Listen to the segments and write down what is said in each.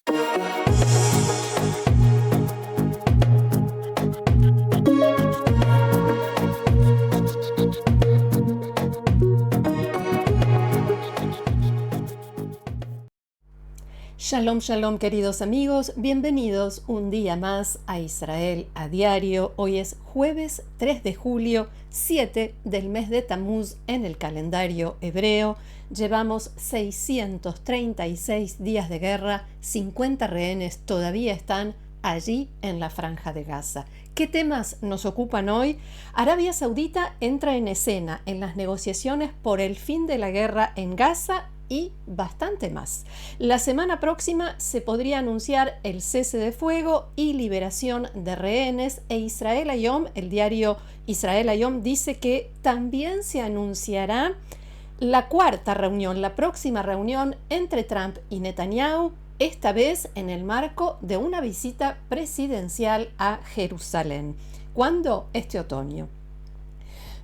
Shalom, shalom, queridos amigos, bienvenidos un día más a Israel a Diario. Hoy es jueves 3 de julio, 7 del mes de Tamuz en el calendario hebreo. Llevamos 636 días de guerra, 50 rehenes todavía están allí en la Franja de Gaza. ¿Qué temas nos ocupan hoy? Arabia Saudita entra en escena en las negociaciones por el fin de la guerra en Gaza y bastante más. La semana próxima se podría anunciar el cese de fuego y liberación de rehenes, e Israel Hayom, el diario Israel Hayom, dice que también se anunciará la cuarta reunión, la próxima reunión entre Trump y Netanyahu, esta vez en el marco de una visita presidencial a Jerusalén. ¿Cuándo? Este otoño.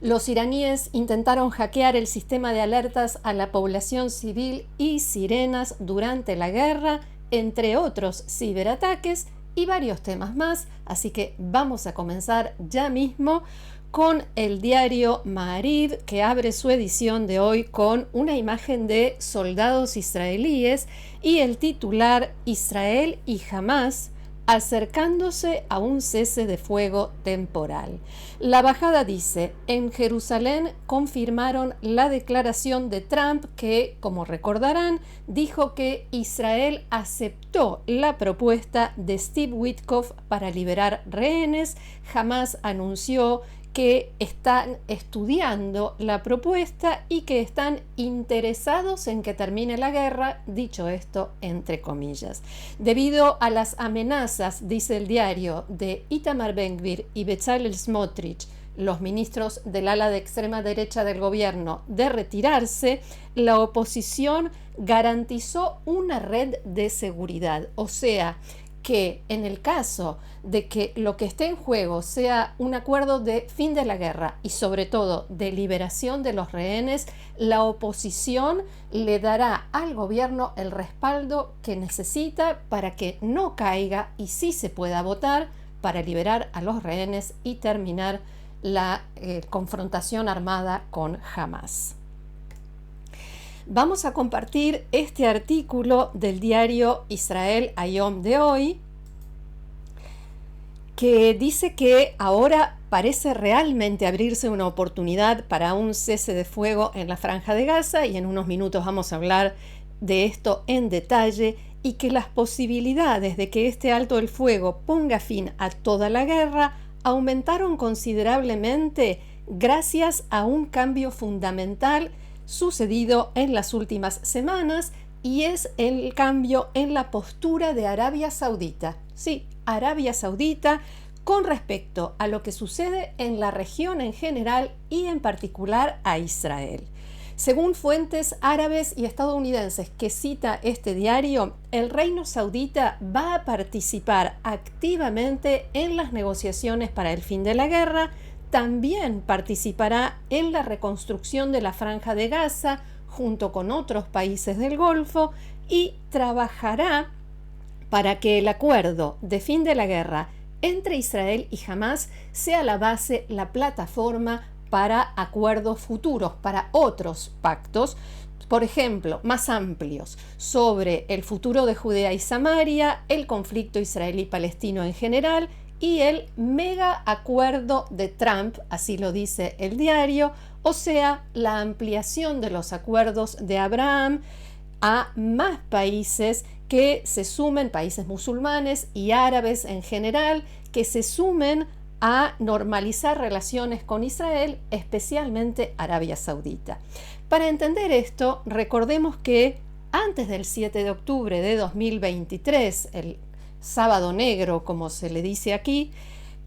Los iraníes intentaron hackear el sistema de alertas a la población civil y sirenas durante la guerra, entre otros ciberataques y varios temas más, así que vamos a comenzar ya mismo con el diario Ma'ariv, que abre su edición de hoy con una imagen de soldados israelíes y el titular Israel y Hamás acercándose a un cese de fuego temporal. La bajada dice: en Jerusalén confirmaron la declaración de Trump que, como recordarán, dijo que Israel aceptó la propuesta de Steve Witkoff para liberar rehenes. Hamás anunció que están estudiando la propuesta y que están interesados en que termine la guerra, dicho esto entre comillas. Debido a las amenazas, dice el diario, de Itamar Ben-Gvir y Bezalel Smotrich, los ministros del ala de extrema derecha del gobierno, de retirarse, la oposición garantizó una red de seguridad, o sea, que en el caso de que lo que esté en juego sea un acuerdo de fin de la guerra y sobre todo de liberación de los rehenes, la oposición le dará al gobierno el respaldo que necesita para que no caiga y sí se pueda votar para liberar a los rehenes y terminar la confrontación armada con Hamás. Vamos a compartir este artículo del diario Israel Hayom de hoy, que dice que ahora parece realmente abrirse una oportunidad para un cese de fuego en la Franja de Gaza, y en unos minutos vamos a hablar de esto en detalle, y que las posibilidades de que este alto el fuego ponga fin a toda la guerra aumentaron considerablemente gracias a un cambio fundamental sucedido en las últimas semanas, y es el cambio en la postura de Arabia Saudita. Sí, Arabia Saudita con respecto a lo que sucede en la región en general y en particular a Israel. Según fuentes árabes y estadounidenses que cita este diario, el reino saudita va a participar activamente en las negociaciones para el fin de la guerra. También participará en la reconstrucción de la Franja de Gaza junto con otros países del Golfo y trabajará para que el acuerdo de fin de la guerra entre Israel y Hamás sea la base, la plataforma para acuerdos futuros, para otros pactos, por ejemplo, más amplios sobre el futuro de Judea y Samaria, el conflicto israelí-palestino en general y el mega acuerdo de Trump, así lo dice el diario, o sea, la ampliación de los acuerdos de Abraham a más países que se sumen, países musulmanes y árabes en general, que se sumen a normalizar relaciones con Israel, especialmente Arabia Saudita. Para entender esto, recordemos que antes del 7 de octubre de 2023, el Sábado Negro, como se le dice aquí,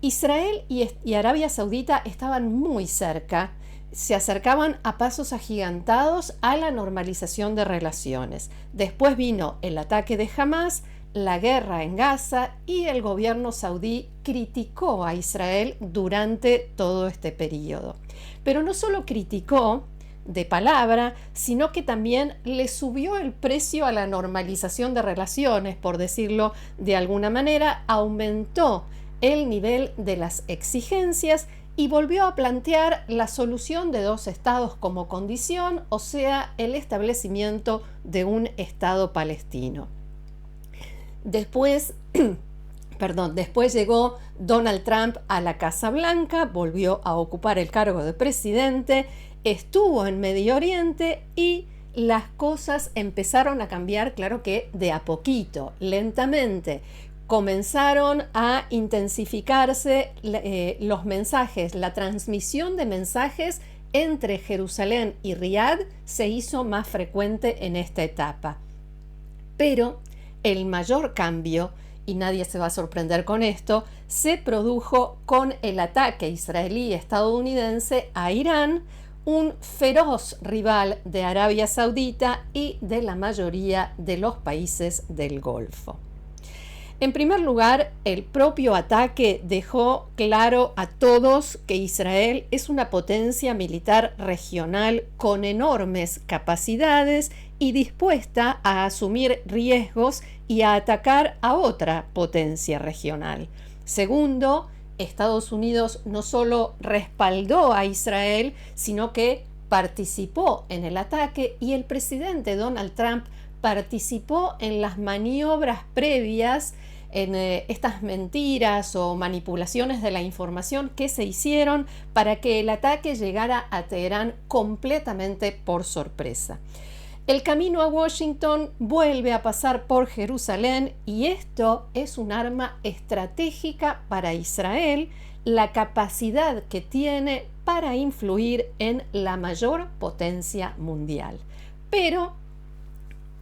Israel y Arabia Saudita estaban muy cerca, se acercaban a pasos agigantados a la normalización de relaciones. Después vino el ataque de Hamás, la guerra en Gaza, y el gobierno saudí criticó a Israel durante todo este periodo. Pero no solo criticó, de palabra, sino que también le subió el precio a la normalización de relaciones, por decirlo de alguna manera, aumentó el nivel de las exigencias y volvió a plantear la solución de dos estados como condición, o sea, el establecimiento de un estado palestino. Después Después llegó Donald Trump a la Casa Blanca, volvió a ocupar el cargo de presidente, estuvo en Medio Oriente y las cosas empezaron a cambiar, claro que de a poquito, lentamente. Comenzaron a intensificarse los mensajes, la transmisión de mensajes entre Jerusalén y Riad se hizo más frecuente en esta etapa. Pero el mayor cambio, y nadie se va a sorprender con esto, se produjo con el ataque israelí estadounidense a Irán, un feroz rival de Arabia Saudita y de la mayoría de los países del Golfo. En primer lugar, el propio ataque dejó claro a todos que Israel es una potencia militar regional con enormes capacidades y dispuesta a asumir riesgos y a atacar a otra potencia regional. Segundo, Estados Unidos no solo respaldó a Israel, sino que participó en el ataque y el presidente Donald Trump participó en las maniobras previas, en estas mentiras o manipulaciones de la información que se hicieron para que el ataque llegara a Teherán completamente por sorpresa. El camino a Washington vuelve a pasar por Jerusalén y esto es un arma estratégica para Israel, la capacidad que tiene para influir en la mayor potencia mundial. Pero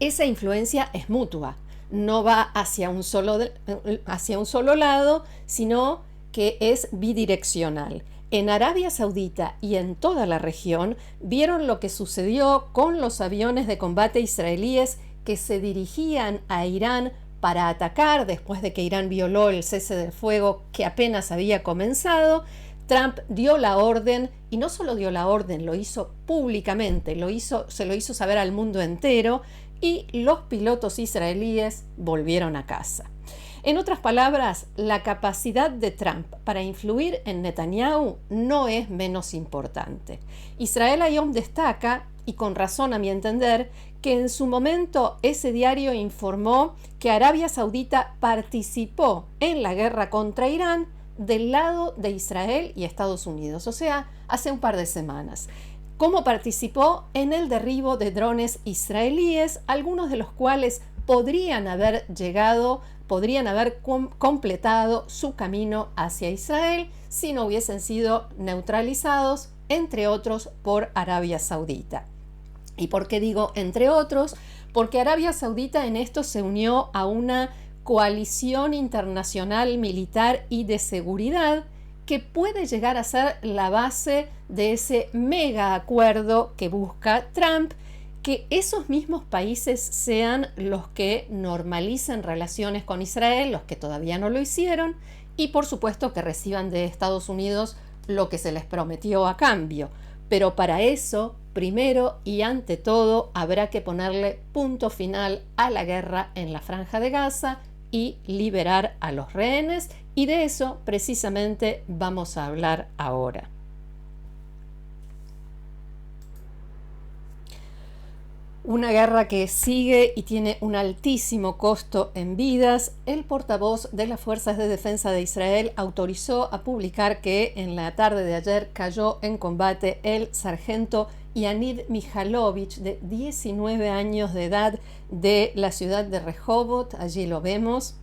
esa influencia es mutua, no va hacia un solo lado, sino que es bidireccional. En Arabia Saudita y en toda la región vieron lo que sucedió con los aviones de combate israelíes que se dirigían a Irán para atacar después de que Irán violó el cese del fuego que apenas había comenzado. Trump dio la orden y no solo dio la orden, lo hizo públicamente, se lo hizo saber al mundo entero y los pilotos israelíes volvieron a casa. En otras palabras, la capacidad de Trump para influir en Netanyahu no es menos importante. Israel Hayom destaca, y con razón a mi entender, que en su momento ese diario informó que Arabia Saudita participó en la guerra contra Irán del lado de Israel y Estados Unidos, o sea, hace un par de semanas. ¿Cómo participó? En el derribo de drones israelíes, algunos de los cuales podrían haber completado su camino hacia Israel si no hubiesen sido neutralizados, entre otros, por Arabia Saudita. ¿Y por qué digo entre otros? Porque Arabia Saudita en esto se unió a una coalición internacional militar y de seguridad que puede llegar a ser la base de ese mega acuerdo que busca Trump, que esos mismos países sean los que normalicen relaciones con Israel, los que todavía no lo hicieron, y por supuesto que reciban de Estados Unidos lo que se les prometió a cambio. Pero para eso, primero y ante todo, habrá que ponerle punto final a la guerra en la Franja de Gaza y liberar a los rehenes, y de eso precisamente vamos a hablar ahora. Una guerra que sigue y tiene un altísimo costo en vidas. El portavoz de las Fuerzas de Defensa de Israel autorizó a publicar que en la tarde de ayer cayó en combate el sargento Yaniv Mihalovich, de 19 años de edad, de la ciudad de Rehovot. Allí lo vemos.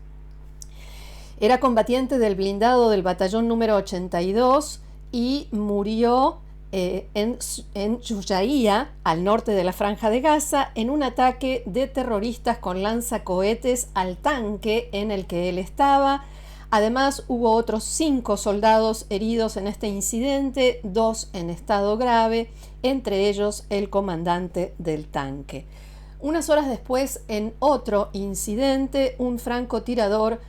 Era combatiente del blindado del batallón número 82 y murió en Shujaiya, al norte de la Franja de Gaza, en un ataque de terroristas con lanzacohetes al tanque en el que él estaba. Además, hubo otros 5 soldados heridos en este incidente, 2 en estado grave, entre ellos el comandante del tanque. Unas horas después, en otro incidente, un francotirador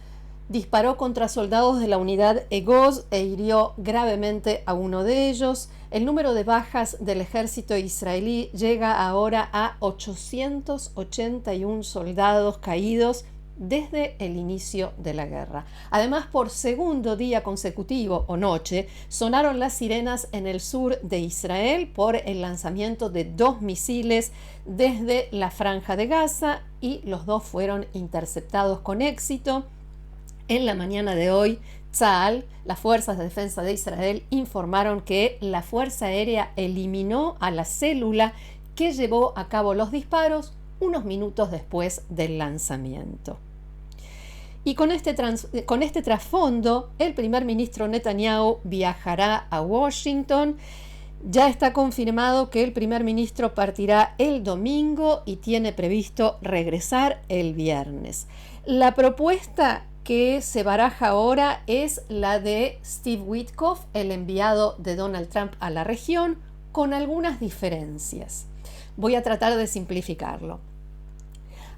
disparó contra soldados de la unidad Egoz e hirió gravemente a uno de ellos. El número de bajas del ejército israelí llega ahora a 881 soldados caídos desde el inicio de la guerra. Además, por segundo día consecutivo o noche, sonaron las sirenas en el sur de Israel por el lanzamiento de 2 misiles desde la Franja de Gaza y los 2 fueron interceptados con éxito. En la mañana de hoy, Tzal, las Fuerzas de Defensa de Israel, informaron que la Fuerza Aérea eliminó a la célula que llevó a cabo los disparos unos minutos después del lanzamiento. Y con este trasfondo, el primer ministro Netanyahu viajará a Washington. Ya está confirmado que el primer ministro partirá el domingo y tiene previsto regresar el viernes. La propuesta que se baraja ahora es la de Steve Witkoff, el enviado de Donald Trump a la región, con algunas diferencias. Voy a tratar de simplificarlo.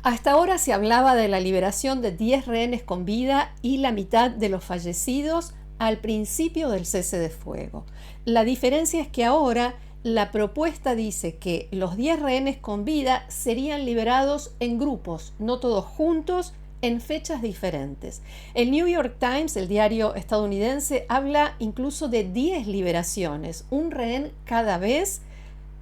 Hasta ahora se hablaba de la liberación de 10 rehenes con vida y la mitad de los fallecidos al principio del cese de fuego. La diferencia es que ahora la propuesta dice que los 10 rehenes con vida serían liberados en grupos, no todos juntos, en fechas diferentes. El New York Times, el diario estadounidense, habla incluso de 10 liberaciones, un rehén cada vez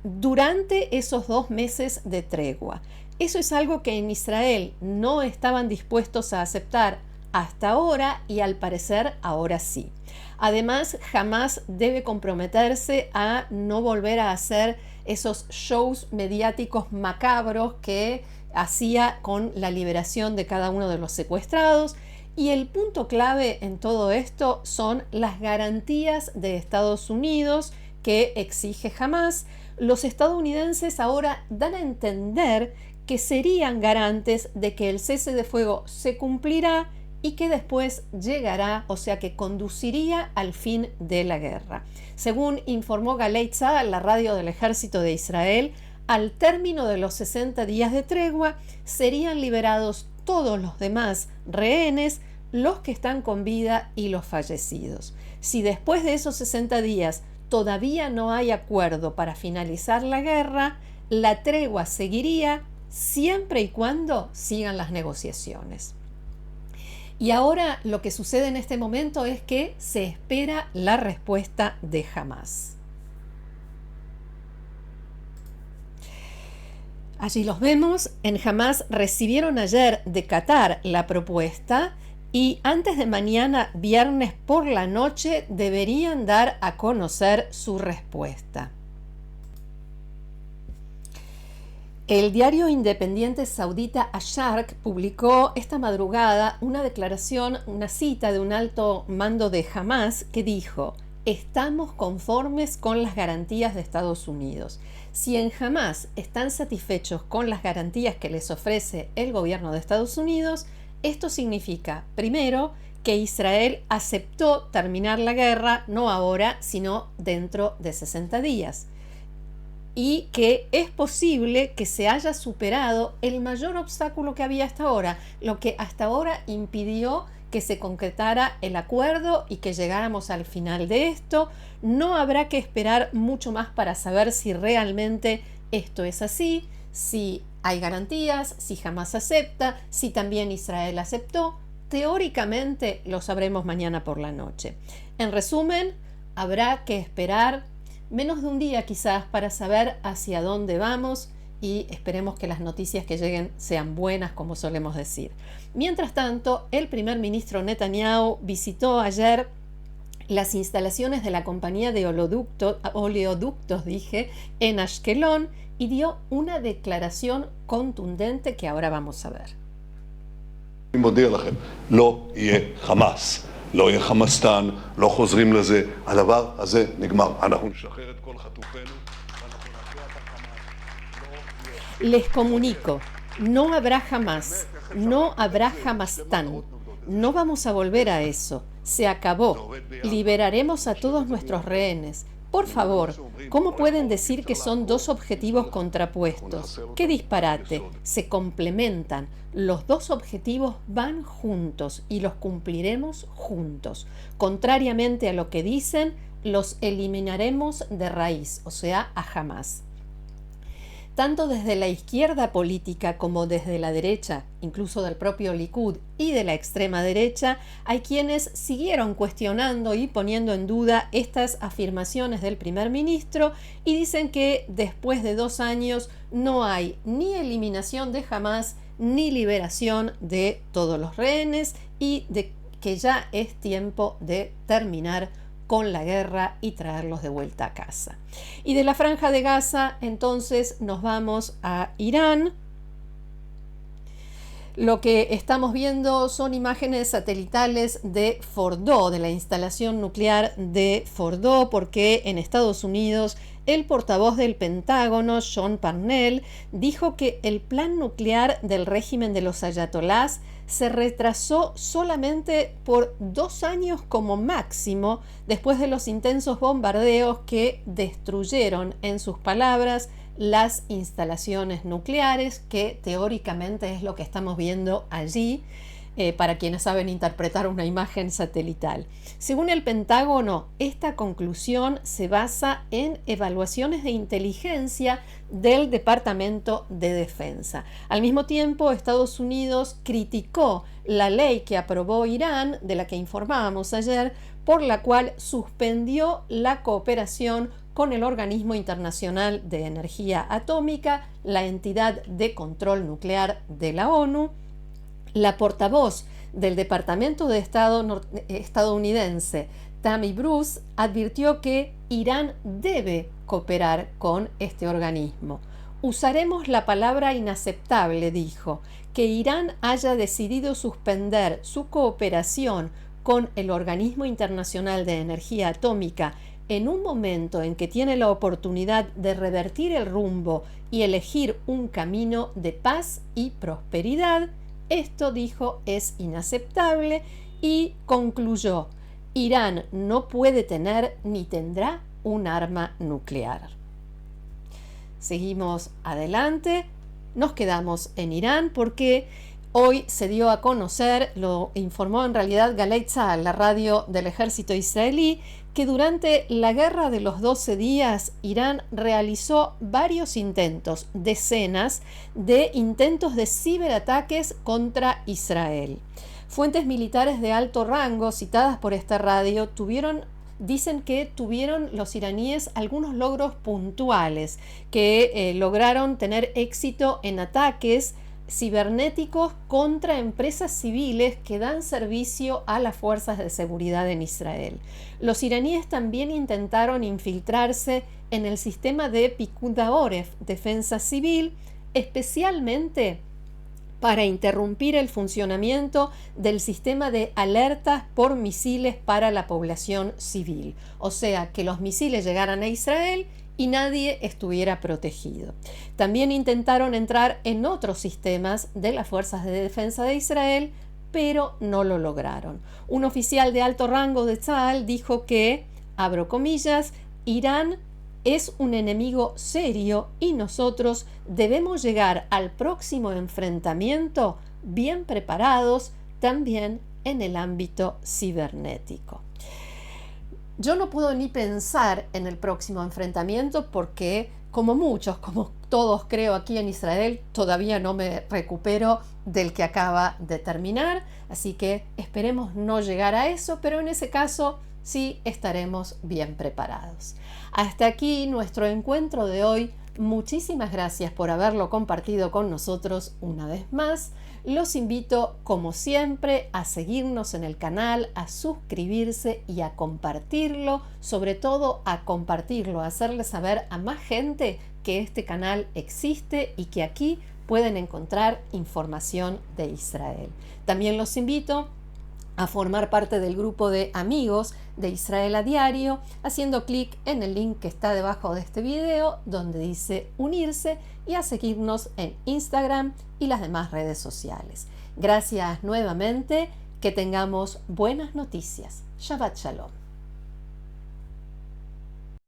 durante esos 2 meses de tregua. Eso es algo que en Israel no estaban dispuestos a aceptar hasta ahora y al parecer ahora sí. Además, Hamás debe comprometerse a no volver a hacer esos shows mediáticos macabros que hacía con la liberación de cada uno de los secuestrados. Y el punto clave en todo esto son las garantías de Estados Unidos que exige Hamás. Los estadounidenses ahora dan a entender que serían garantes de que el cese de fuego se cumplirá y que después llegará, o sea que conduciría al fin de la guerra. Según informó Galei Tzahal, la radio del ejército de Israel, al término de los 60 días de tregua serían liberados todos los demás rehenes, los que están con vida y los fallecidos. Si después de esos 60 días todavía no hay acuerdo para finalizar la guerra, la tregua seguiría siempre y cuando sigan las negociaciones. Y ahora lo que sucede en este momento es que se espera la respuesta de Hamás. Allí los vemos. En Hamás recibieron ayer de Qatar la propuesta y antes de mañana, viernes por la noche, deberían dar a conocer su respuesta. El diario independiente saudita Asharq publicó esta madrugada una declaración, una cita de un alto mando de Hamás que dijo: estamos conformes con las garantías de Estados Unidos. Si en Hamás están satisfechos con las garantías que les ofrece el gobierno de Estados Unidos, esto significa, primero, que Israel aceptó terminar la guerra, no ahora, sino dentro de 60 días. Y que es posible que se haya superado el mayor obstáculo que había hasta ahora, lo que hasta ahora impidió que se concretara el acuerdo y que llegáramos al final de esto. No habrá que esperar mucho más para saber si realmente esto es así, si hay garantías, si Hamás acepta, si también Israel aceptó. Teóricamente lo sabremos mañana por la noche. En resumen, habrá que esperar menos de un día quizás para saber hacia dónde vamos y esperemos que las noticias que lleguen sean buenas, como solemos decir. Mientras tanto, el primer ministro Netanyahu visitó ayer las instalaciones de la compañía de oleoductos, en Ashkelon y dio una declaración contundente que ahora vamos a ver. לא יהיה חמאס, לא יהיה חמאסטן, לא חוזרים לזה, הדבר הזה נגמר. אנחנו נשחרר את כל חטופינו ואנחנו נפריע את החמאס. Les comunico, no habrá jamás, no habrá jamastán. No vamos a volver a eso. Se acabó. Liberaremos a todos nuestros rehenes. Por favor, ¿cómo pueden decir que son dos objetivos contrapuestos? ¡Qué disparate! Se complementan. Los dos objetivos van juntos y los cumpliremos juntos. Contrariamente a lo que dicen, los eliminaremos de raíz, o sea, a Hamás. Tanto desde la izquierda política como desde la derecha, incluso del propio Likud y de la extrema derecha, hay quienes siguieron cuestionando y poniendo en duda estas afirmaciones del primer ministro y dicen que después de 2 años no hay ni eliminación de Hamás ni liberación de todos los rehenes y de que ya es tiempo de terminar con la guerra y traerlos de vuelta a casa. Y de la Franja de Gaza, entonces, nos vamos a Irán. Lo que estamos viendo son imágenes satelitales de Fordow, de la instalación nuclear de Fordow, porque en Estados Unidos el portavoz del Pentágono, Sean Parnell, dijo que el plan nuclear del régimen de los ayatolás se retrasó solamente por 2 años como máximo después de los intensos bombardeos que destruyeron, en sus palabras, las instalaciones nucleares, que teóricamente es lo que estamos viendo allí, para quienes saben interpretar una imagen satelital. Según el Pentágono, esta conclusión se basa en evaluaciones de inteligencia del Departamento de Defensa. Al mismo tiempo, Estados Unidos criticó la ley que aprobó Irán, de la que informábamos ayer, por la cual suspendió la cooperación con el Organismo Internacional de Energía Atómica, la entidad de control nuclear de la ONU. La portavoz del Departamento de Estado estadounidense, Tammy Bruce, advirtió que Irán debe cooperar con este organismo. Usaremos la palabra inaceptable, dijo, que Irán haya decidido suspender su cooperación con el Organismo Internacional de Energía Atómica en un momento en que tiene la oportunidad de revertir el rumbo y elegir un camino de paz y prosperidad. Esto, dijo, es inaceptable y concluyó: Irán no puede tener ni tendrá un arma nuclear. Seguimos adelante, nos quedamos en Irán porque hoy se dio a conocer, lo informó en realidad Galei Tzahal, la radio del ejército israelí, que durante la guerra de los 12 días Irán realizó varios intentos, decenas de intentos de ciberataques contra Israel. Fuentes militares de alto rango citadas por esta radio dicen que tuvieron los iraníes algunos logros puntuales, que lograron tener éxito en ataques cibernéticos contra empresas civiles que dan servicio a las fuerzas de seguridad en Israel. Los iraníes también intentaron infiltrarse en el sistema de Picud Aoref, defensa civil, especialmente para interrumpir el funcionamiento del sistema de alertas por misiles para la población civil. O sea, que los misiles llegaran a Israel y nadie estuviera protegido. También intentaron entrar en otros sistemas de las fuerzas de defensa de Israel, pero no lo lograron. Un oficial de alto rango de Tzahal dijo que, abro comillas, Irán es un enemigo serio y nosotros debemos llegar al próximo enfrentamiento bien preparados también en el ámbito cibernético. Yo no puedo ni pensar en el próximo enfrentamiento porque, como muchos, como todos creo aquí en Israel, todavía no me recupero del que acaba de terminar, así que esperemos no llegar a eso, pero en ese caso sí estaremos bien preparados. Hasta aquí nuestro encuentro de hoy. Muchísimas gracias por haberlo compartido con nosotros una vez más. Los invito, como siempre, a seguirnos en el canal, a suscribirse y a compartirlo, sobre todo a compartirlo, a hacerle saber a más gente que este canal existe y que aquí pueden encontrar información de Israel. También los invito a formar parte del grupo de amigos de Israel a Diario, haciendo clic en el link que está debajo de este video, donde dice unirse, y a seguirnos en Instagram y las demás redes sociales. Gracias nuevamente, que tengamos buenas noticias. Shabbat Shalom.